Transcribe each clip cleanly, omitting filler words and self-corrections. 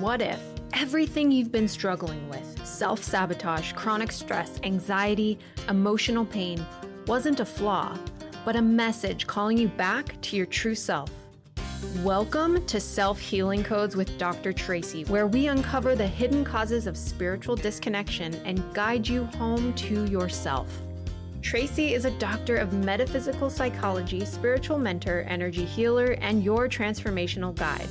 What if everything you've been struggling with, self-sabotage, chronic stress, anxiety, emotional pain, wasn't a flaw, but a message calling you back to your true self? Welcome to Self-Healing Codes with Dr. Traci, where we uncover the hidden causes of spiritual disconnection and guide you home to yourself. Traci is a doctor of metaphysical psychology, spiritual mentor, energy healer, and your transformational guide.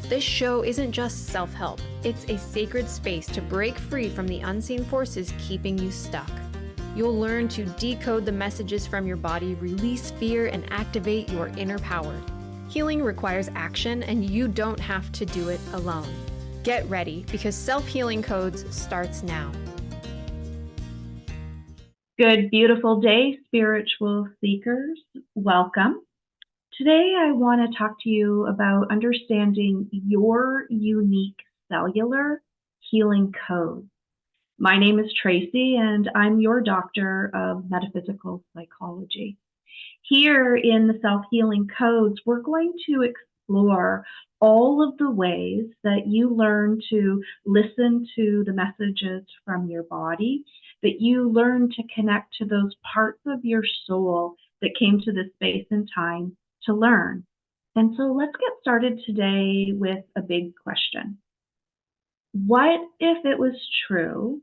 This show isn't just self-help, it's a sacred space to break free from the unseen forces keeping you stuck. You'll learn to decode the messages from your body, release fear, and activate your inner power. Healing requires action, and you don't have to do it alone. Get ready, because Self-Healing Codes starts now. Good, beautiful day, spiritual seekers. Welcome. Today, I want to talk to you about understanding your unique cellular healing code. My name is Traci, and I'm your doctor of metaphysical psychology. Here in the Self-Healing Codes, we're going to explore all of the ways that you learn to listen to the messages from your body, that you learn to connect to those parts of your soul that came to this space and time to learn. And so let's get started today with a big question. What if it was true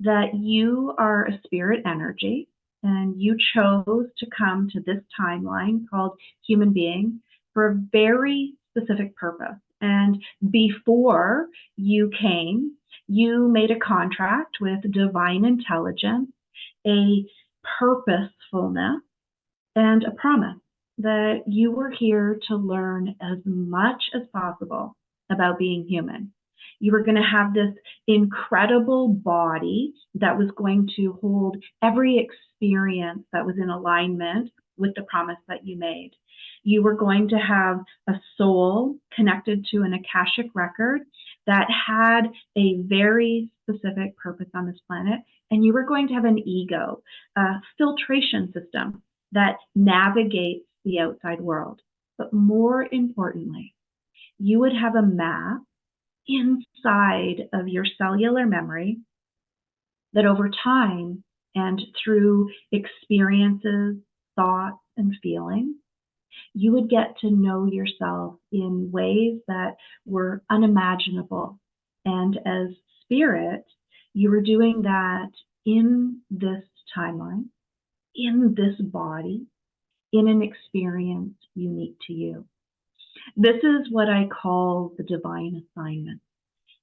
that you are a spirit energy and you chose to come to this timeline called human being for a very specific purpose? And before you came, you made a contract with divine intelligence, a purposefulness, and a promise that you were here to learn as much as possible about being human. You were going to have this incredible body that was going to hold every experience that was in alignment with the promise that you made. You were going to have a soul connected to an Akashic record that had a very specific purpose on this planet. And you were going to have an ego, a filtration system that navigates the outside world. But more importantly, you would have a map inside of your cellular memory that over time and through experiences, thoughts, and feelings, you would get to know yourself in ways that were unimaginable. And as spirit, you were doing that in this timeline, in this body, in an experience unique to you. This is what I call the divine assignment.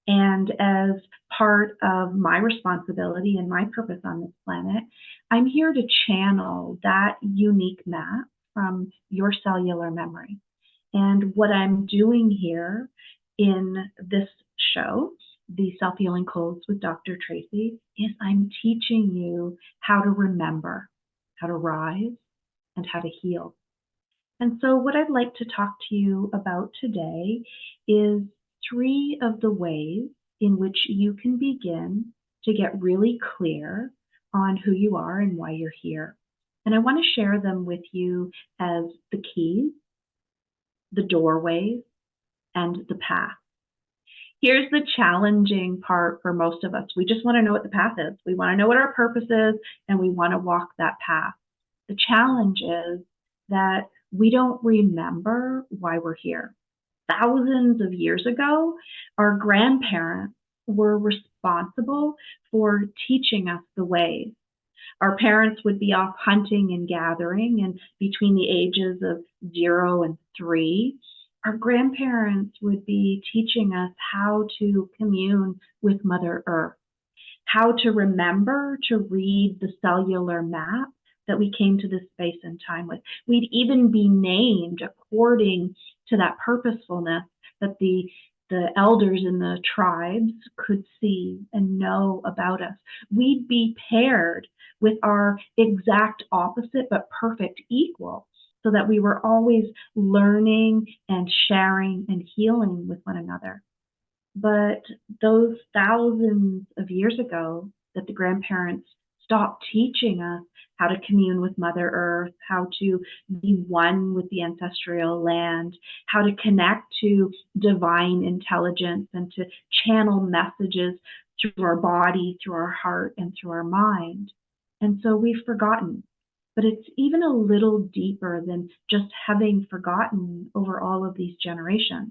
And as part of my responsibility and my purpose on this planet, I'm here to channel that unique map from your cellular memory. And what I'm doing here in this show, the Self-Healing Codes with Dr. Traci, is I'm teaching you how to remember, how to rise, and how to heal. And so what I'd like to talk to you about today is 3 of the ways in which you can begin to get really clear on who you are and why you're here. And I want to share them with you as the keys, the doorways, and the path. Here's the challenging part for most of us. We just want to know what the path is. We want to know what our purpose is, and we want to walk that path. The challenge is that we don't remember why we're here. Thousands of years ago, our grandparents were responsible for teaching us the ways. Our parents would be off hunting and gathering, and between the ages of 0 and 3, our grandparents would be teaching us how to commune with Mother Earth, how to remember to read the cellular map that we came to this space and time with. We'd even be named according to that purposefulness that the elders in the tribes could see and know about us. We'd be paired with our exact opposite but perfect equal, so that we were always learning and sharing and healing with one another. But those thousands of years ago that the grandparents stopped teaching us how to commune with Mother Earth, how to be one with the ancestral land, how to connect to divine intelligence and to channel messages through our body, through our heart, and through our mind. And so we've forgotten. But it's even a little deeper than just having forgotten over all of these generations.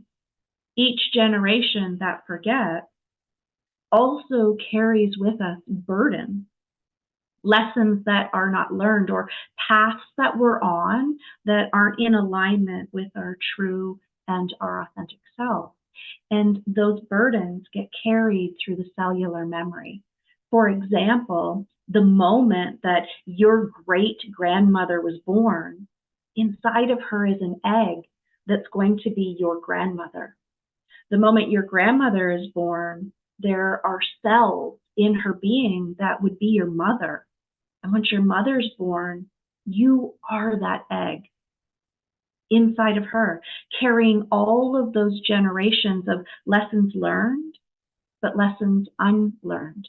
Each generation that forgets also carries with us burdens, lessons that are not learned, or paths that we're on that aren't in alignment with our true and our authentic self. And those burdens get carried through the cellular memory. For example, the moment that your great grandmother was born, inside of her is an egg that's going to be your grandmother. The moment your grandmother is born, there are cells in her being that would be your mother. And once your mother's born, you are that egg inside of her, carrying all of those generations of lessons learned, but lessons unlearned.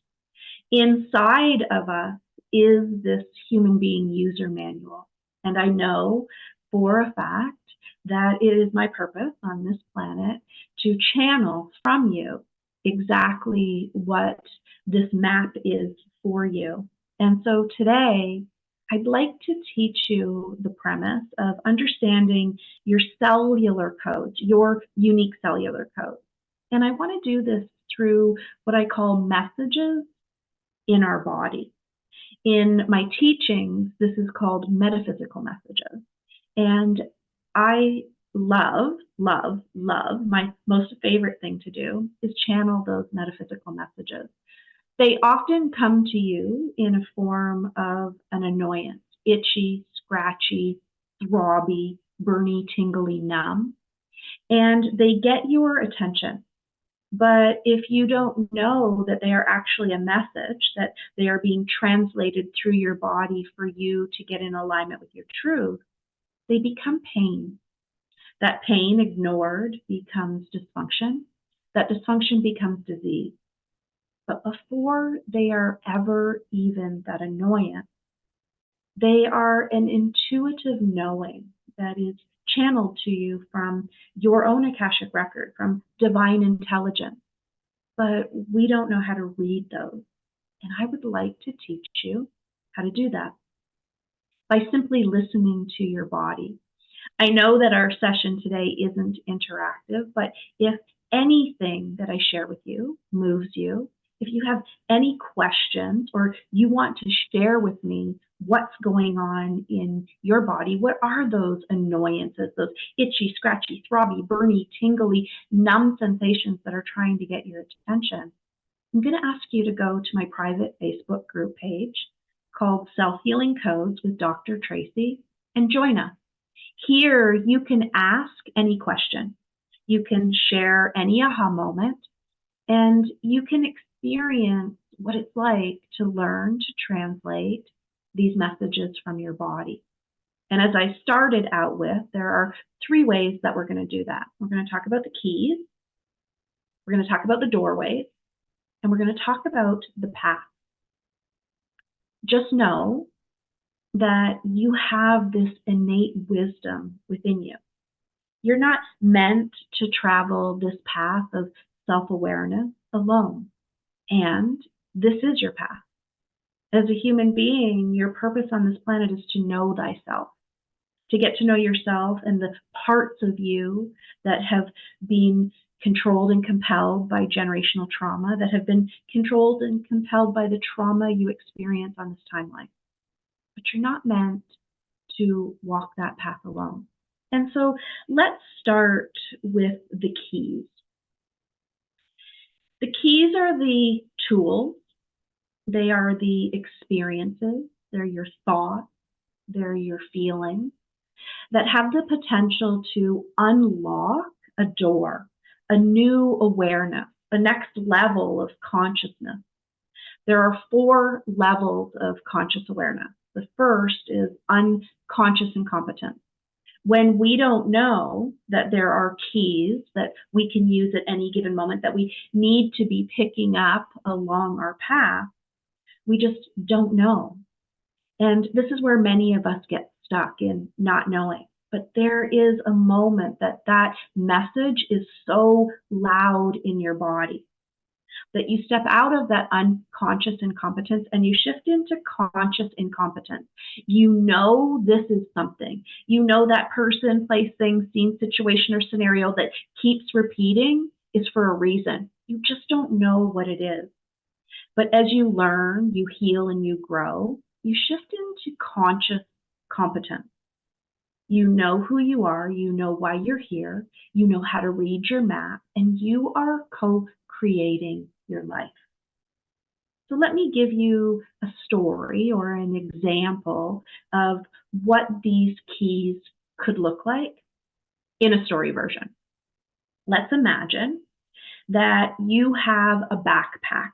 Inside of us is this human being user manual. And I know for a fact that it is my purpose on this planet to channel from you exactly what this map is for you. And so today, I'd like to teach you the premise of understanding your cellular codes, your unique cellular codes. And I want to do this through what I call messages in our body. In my teachings, this is called metaphysical messages. And I love, my most favorite thing to do is channel those metaphysical messages. They often come to you in a form of an annoyance, itchy, scratchy, throbby, burny, tingly, numb, and they get your attention. But if you don't know that they are actually a message, that they are being translated through your body for you to get in alignment with your truth, they become pain. That pain ignored becomes dysfunction. That dysfunction becomes disease. But before they are ever even that annoyance, they are an intuitive knowing that is channeled to you from your own Akashic record, from divine intelligence. But we don't know how to read those. And I would like to teach you how to do that by simply listening to your body. I know that our session today isn't interactive, but if anything that I share with you moves you, if you have any questions or you want to share with me what's going on in your body, what are those annoyances, those itchy, scratchy, throbby, burny, tingly, numb sensations that are trying to get your attention, I'm going to ask you to go to my private Facebook group page called Self-Healing Codes with Dr. Traci and join us. Here, you can ask any question. You can share any aha moment, and you can experience what it's like to learn to translate these messages from your body. And as I started out with, there are 3 ways that we're going to do that. We're going to talk about the keys, we're going to talk about the doorways, and we're going to talk about the path. Just know that you have this innate wisdom within you. You're not meant to travel this path of self-awareness alone. And this is your path. As a human being, your purpose on this planet is to know thyself, to get to know yourself and the parts of you that have been controlled and compelled by generational trauma, that have been controlled and compelled by the trauma you experience on this timeline. But you're not meant to walk that path alone. And so let's start with the keys. The keys are the tools. They are the experiences. They're your thoughts. They're your feelings that have the potential to unlock a door, a new awareness, a next level of consciousness. There are 4 levels of conscious awareness. The first is unconscious incompetence. When we don't know that there are keys that we can use at any given moment that we need to be picking up along our path, we just don't know. And this is where many of us get stuck in not knowing. But there is a moment that that message is so loud in your body that you step out of that unconscious incompetence and you shift into conscious incompetence. You know this is something. You know that person, place, thing, scene, situation, or scenario that keeps repeating is for a reason. You just don't know what it is. But as you learn, you heal, and you grow, you shift into conscious competence. You know who you are, you know why you're here, you know how to read your map, and you are co-creating your life. So let me give you a story or an example of what these keys could look like in a story version. Let's imagine that you have a backpack.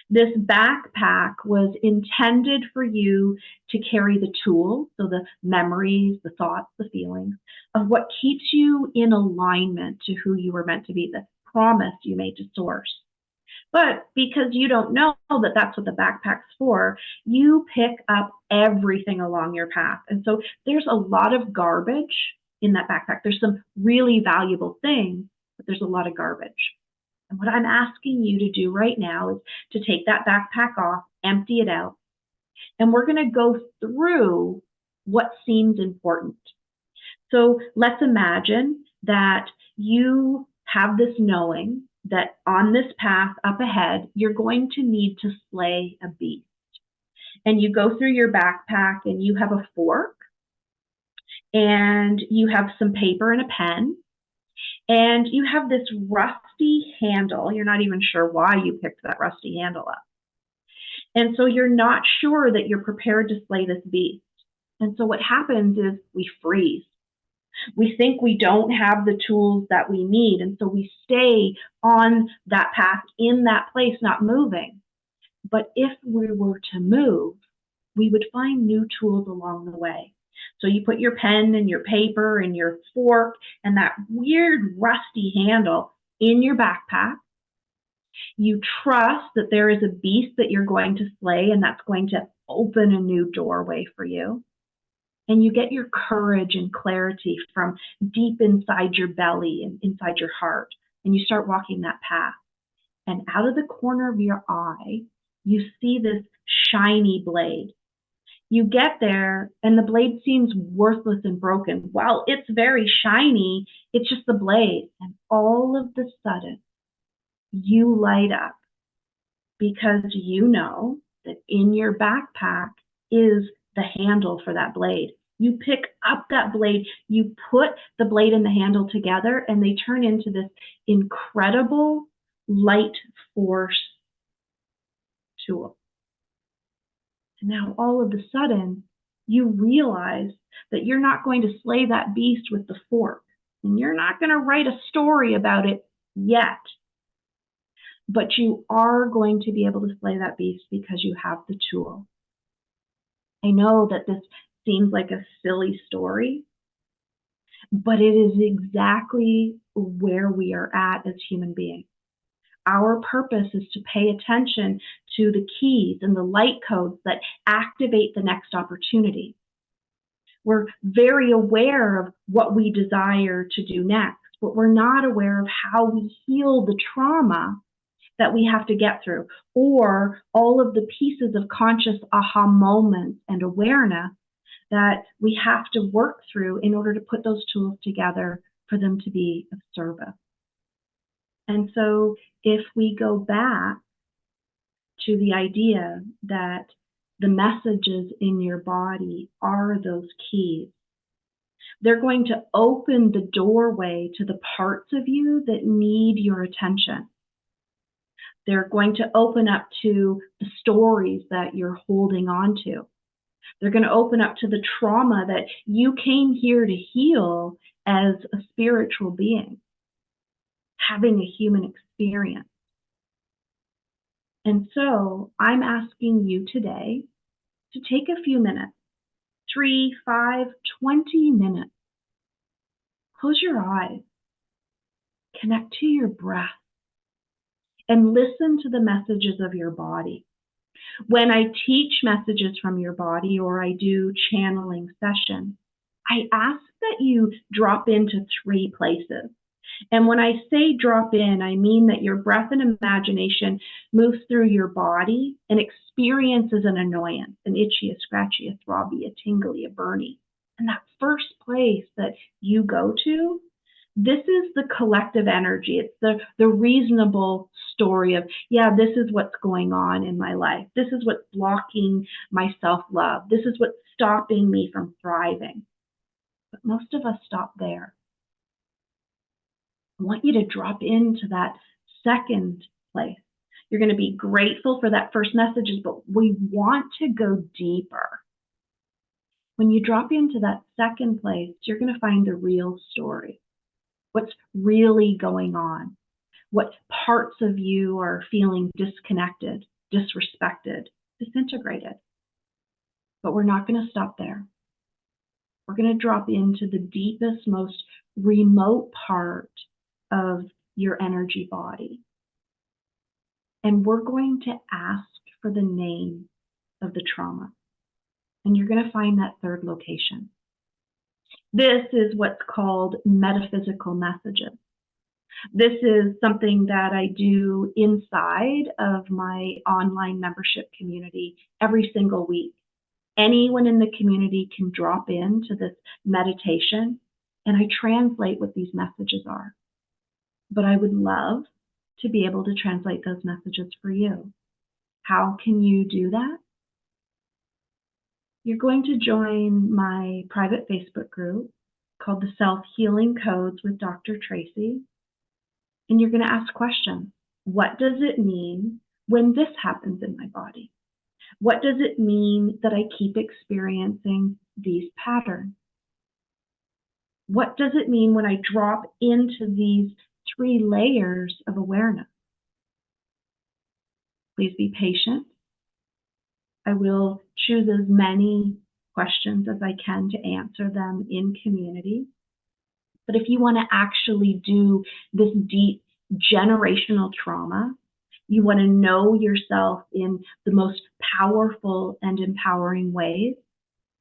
This backpack was intended for you to carry the tools, so the memories, the thoughts, the feelings of what keeps you in alignment to who you were meant to be, the promise you made to source. But because you don't know that that's what the backpack's for, you pick up everything along your path. And so there's a lot of garbage in that backpack. There's some really valuable things, but there's a lot of garbage. And what I'm asking you to do right now is to take that backpack off, empty it out, and we're going to go through what seems important. So let's imagine that you have this knowing that on this path up ahead, you're going to need to slay a beast. And you go through your backpack and you have a fork and you have some paper and a pen. And you have this rusty handle. You're not even sure why you picked that rusty handle up. And so you're not sure that you're prepared to slay this beast. And so what happens is we freeze. We think we don't have the tools that we need. And so we stay on that path in that place, not moving. But if we were to move, we would find new tools along the way. So you put your pen and your paper and your fork and that weird rusty handle in your backpack. You trust that there is a beast that you're going to slay and that's going to open a new doorway for you. And you get your courage and clarity from deep inside your belly and inside your heart. And you start walking that path. And out of the corner of your eye, you see this shiny blade. You get there and the blade seems worthless and broken. Well, it's very shiny. It's just the blade. And all of a sudden, you light up because you know that in your backpack is the handle for that blade. You pick up that blade, you put the blade and the handle together, and they turn into this incredible light force tool. And now all of a sudden, you realize that you're not going to slay that beast with the fork. And you're not going to write a story about it yet. But you are going to be able to slay that beast because you have the tool. I know that this seems like a silly story, but it is exactly where we are at as human beings. Our purpose is to pay attention to the keys and the light codes that activate the next opportunity. We're very aware of what we desire to do next, but we're not aware of how we heal the trauma that we have to get through, or all of the pieces of conscious aha moments and awareness that we have to work through in order to put those tools together for them to be of service. And so if we go back to the idea that the messages in your body are those keys, they're going to open the doorway to the parts of you that need your attention. They're going to open up to the stories that you're holding on to. They're going to open up to the trauma that you came here to heal as a spiritual being, having a human experience. And so I'm asking you today to take a few minutes, 3, 5, 20 minutes. Close your eyes, connect to your breath, and listen to the messages of your body. When I teach messages from your body or I do channeling sessions, I ask that you drop into 3 places. And when I say drop in, I mean that your breath and imagination moves through your body and experiences an annoyance, an itchy, a scratchy, a throbby, a tingly, a burny. And that first place that you go to, this is the collective energy. It's the reasonable story of, yeah, this is what's going on in my life. This is what's blocking my self-love. This is what's stopping me from thriving. But most of us stop there. I want you to drop into that second place. You're going to be grateful for that first messages, but we want to go deeper. When you drop into that second place, you're going to find the real story. What's really going on? What parts of you are feeling disconnected, disrespected, disintegrated? But we're not going to stop there. We're going to drop into the deepest, most remote part of your energy body. And we're going to ask for the name of the trauma. And you're going to find that third location. This is what's called metaphysical messages. This is something that I do inside of my online membership community every single week. Anyone in the community can drop into this meditation, and I translate what these messages are. But I would love to be able to translate those messages for you. How can you do that? You're going to join my private Facebook group called the Self-Healing Codes with Dr. Traci. And you're going to ask questions. What does it mean when this happens in my body? What does it mean that I keep experiencing these patterns? What does it mean when I drop into these 3 layers of awareness? Please be patient. I will choose as many questions as I can to answer them in community. But if you want to actually do this deep generational trauma, you want to know yourself in the most powerful and empowering ways,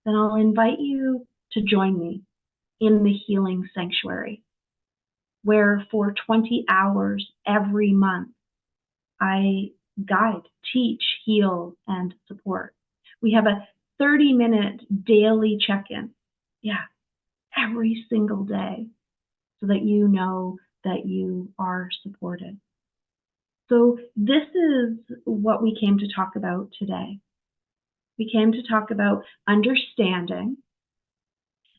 then I'll invite you to join me in the Healing Sanctuary, where for 20 hours every month, I guide, teach, heal, and support. We have a 30-minute daily check-in. Yeah, every single day, so that you know that you are supported. So this is what we came to talk about today. We came to talk about understanding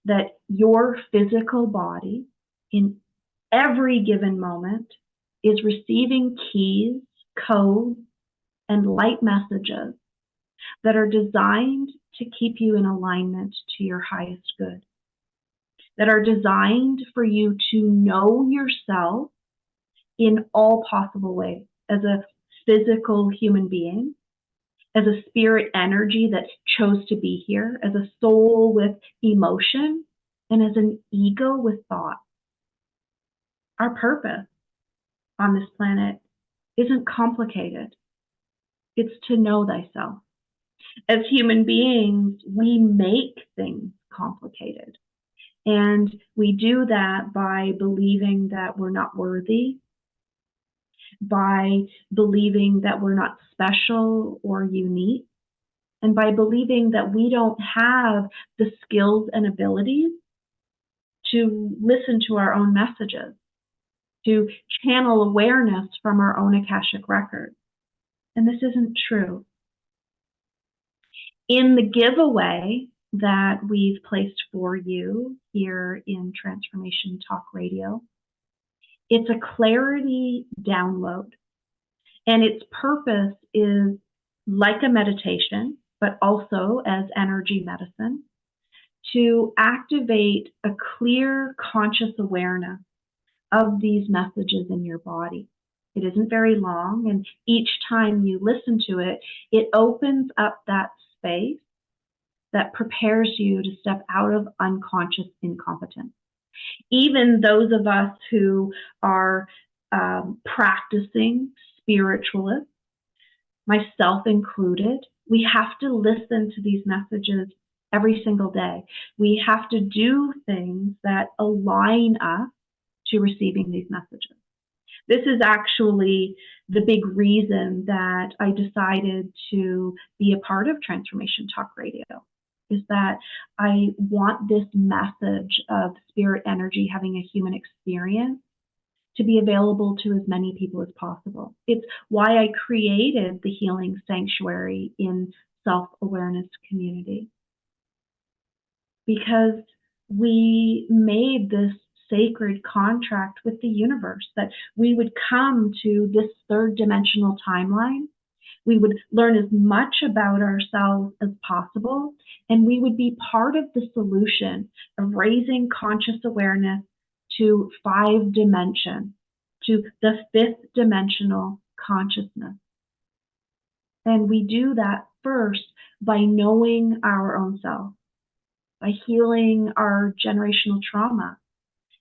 that your physical body in every given moment is receiving keys, codes, and light messages that are designed to keep you in alignment to your highest good, that are designed for you to know yourself in all possible ways, as a physical human being, as a spirit energy that chose to be here, as a soul with emotion, and as an ego with thought. Our purpose on this planet isn't complicated. It's to know thyself. As human beings, we make things complicated. And we do that by believing that we're not worthy, by believing that we're not special or unique, and by believing that we don't have the skills and abilities to listen to our own messages, to channel awareness from our own Akashic record. And this isn't true. In the giveaway that we've placed for you here in Transformation Talk Radio, it's a clarity download. And its purpose is like a meditation, but also as energy medicine, to activate a clear conscious awareness of these messages in your body. It isn't very long, and each time you listen to it, it opens up that space that prepares you to step out of unconscious incompetence. Even those of us who are practicing spiritualists, myself included, we have to listen to these messages every single day. We have to do things that align us to receiving these messages. This is actually the big reason that I decided to be a part of Transformation Talk Radio, is that I want this message of spirit energy having a human experience to be available to as many people as possible. It's why I created the Healing Sanctuary in Self-Awareness Community, because we made this sacred contract with the universe that we would come to this third dimensional timeline. We would learn as much about ourselves as possible, and we would be part of the solution of raising conscious awareness to 5 dimensions, to the 5th dimensional consciousness. And we do that first by knowing our own self, by healing our generational trauma,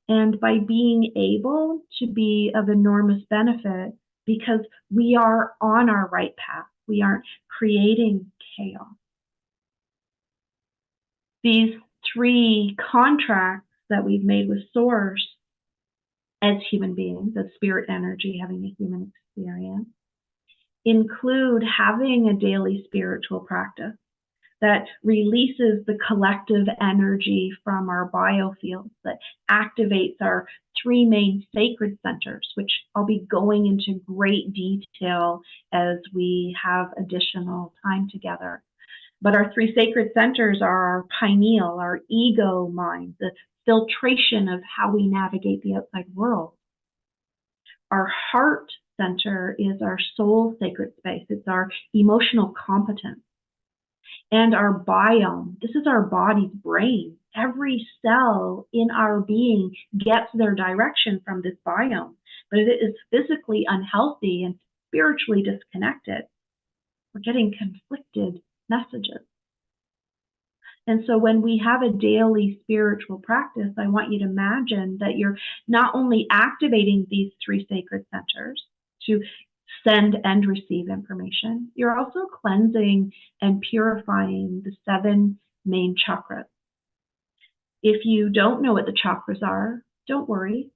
and by being able to be of enormous benefit because we are on our right path. We aren't creating chaos. These 3 contracts that we've made with Source as human beings, as spirit energy having a human experience, include having a daily spiritual practice that releases the collective energy from our biofields, that activates our 3 main sacred centers, which I'll be going into great detail as we have additional time together. But our 3 sacred centers are our pineal, our ego mind, the filtration of how we navigate the outside world. Our heart center is our soul sacred space. It's our emotional competence. And our biome, this is our body's brain. Every cell in our being gets their direction from this biome, but it is physically unhealthy and spiritually disconnected. We're getting conflicted messages. And so when we have a daily spiritual practice, I want you to imagine that you're not only activating these 3 sacred centers to send and receive information, you're also cleansing and purifying the 7 main chakras. If you don't know what the chakras are, don't worry.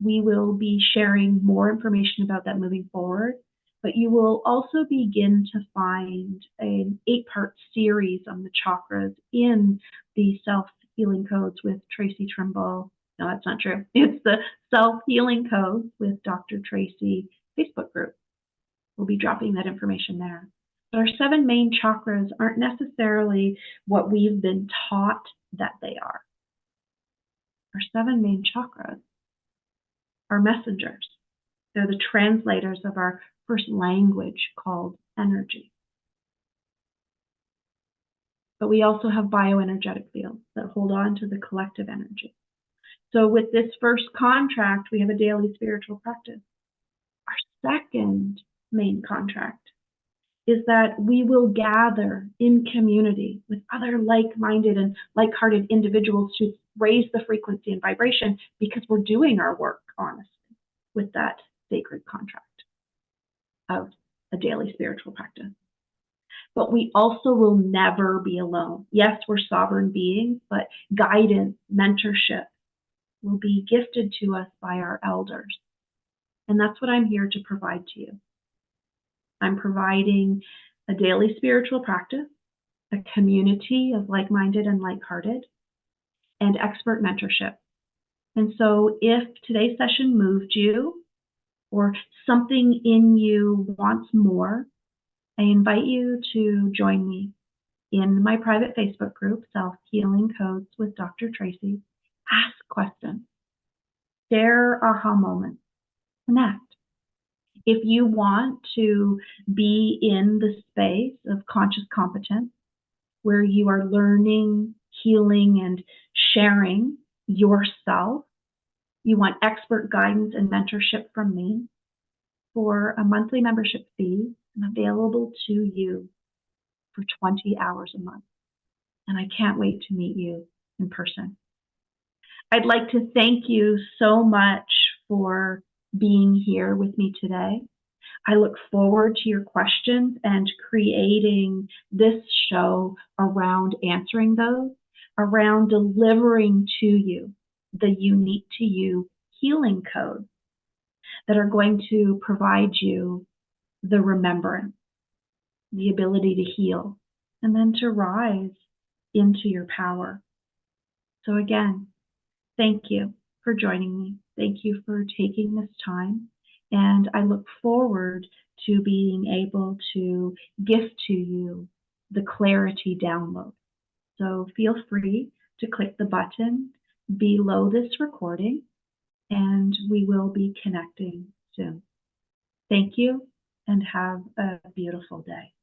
We will be sharing more information about that moving forward, but you will also begin to find an 8-part series on the chakras in the Self-Healing Codes with Traci Trimble. No, that's not true. It's the Self-Healing Codes with Dr. Traci Facebook group. We'll be dropping that information there. But our 7 main chakras aren't necessarily what we've been taught that they are. Our 7 main chakras are messengers. They're the translators of our first language called energy. But we also have bioenergetic fields that hold on to the collective energy. So with this first contract, we have a daily spiritual practice. Our second main contract is that we will gather in community with other like-minded and like-hearted individuals to raise the frequency and vibration, because we're doing our work honestly with that sacred contract of a daily spiritual practice. But we also will never be alone. Yes, we're sovereign beings, but guidance, mentorship will be gifted to us by our elders. And that's what I'm here to provide to you. I'm providing a daily spiritual practice, a community of like-minded and like-hearted, and expert mentorship. And so if today's session moved you, or something in you wants more, I invite you to join me in my private Facebook group, Self-Healing Codes with Dr. Traci. Ask questions, share aha moments, connect. If you want to be in the space of conscious competence, where you are learning, healing, and sharing yourself, you want expert guidance and mentorship from me, for a monthly membership fee, I'm available to you for 20 hours a month. And I can't wait to meet you in person. I'd like to thank you so much for being here with me today. I look forward to your questions and creating this show around answering those, around delivering to you the unique to you healing codes that are going to provide you the remembrance, the ability to heal, and then to rise into your power. So again, thank you for joining me. Thank you for taking this time. And I look forward to being able to gift to you the clarity download. So feel free to click the button below this recording, and we will be connecting soon. Thank you, and have a beautiful day.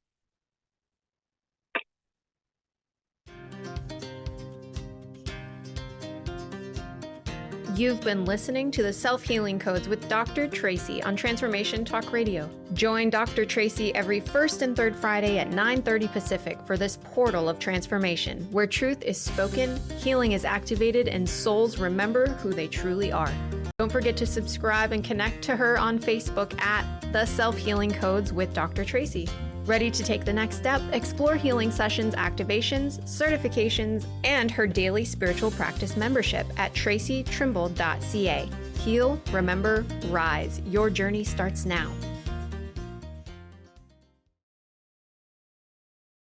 You've been listening to the Self-Healing Codes with Dr. Traci on Transformation Talk Radio. Join Dr. Traci every first and third Friday at 9:30 Pacific for this portal of transformation, where truth is spoken, healing is activated, and souls remember who they truly are. Don't forget to subscribe and connect to her on Facebook at The Self-Healing Codes with Dr. Traci. Ready to take the next step? Explore healing sessions, activations, certifications, and her daily spiritual practice membership at tracitrimble.ca. Heal, remember, rise. Your journey starts now.